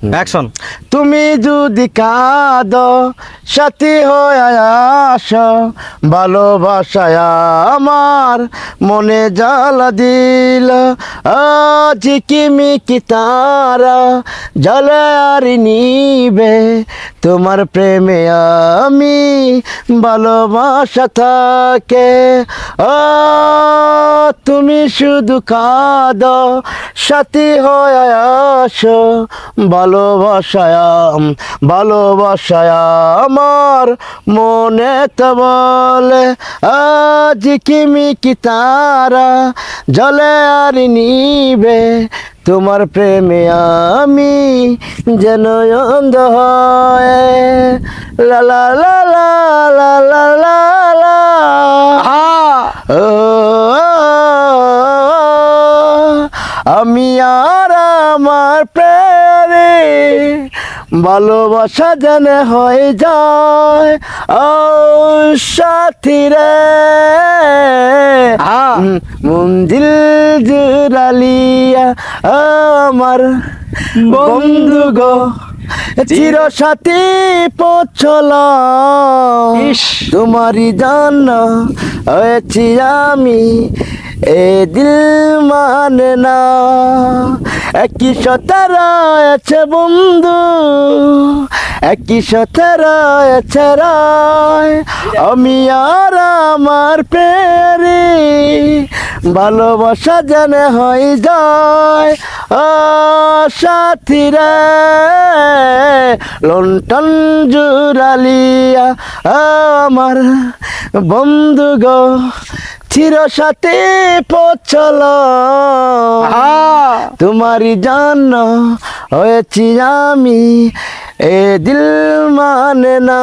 Action. তুমি যদি কাঁদো সাথী হয়ে আসো, ভালোবাসায় আমার মনে জ্বালা দিল, আজ কিমিকি তারা জ্বলে আর নিবে, তোমার প্রেমে আমি ভালোবাসা থাকে। ও তুমি শুধু কাঁদো সাথী হয়ে আসো, ভালোবাসায় আমার মনে তো বলে, আজ কিমিকি তারা জ্বলে আর নিবে, তোমার প্রেমে আমি যেন অন্ধ হয়ে। লা লা লা লা লা লা লা লা। ও, আমি আর আমার প্রেমে ভালোবাসা যেন হয়ে যায় ও সাথী রে, মন্দির জুড়ালিয়া আমার বন্ধু গো, চির সাথী পছল তোমারই জন্য হয়েছি আমি, এ দিল মানে না, একই সাথে রয়েছে বন্ধু, একই সাথে রয়েছে রায়, আমি আর আমার প্রেমে ভালোবাসা যেন হয়ে যায় ও সাথী রে, লন্ঠন জুড়ালিয়া আমার বন্ধু গো, চির সাথে পছল তোমারই জন্য হয়েছি আমি, এ দিল মানে না।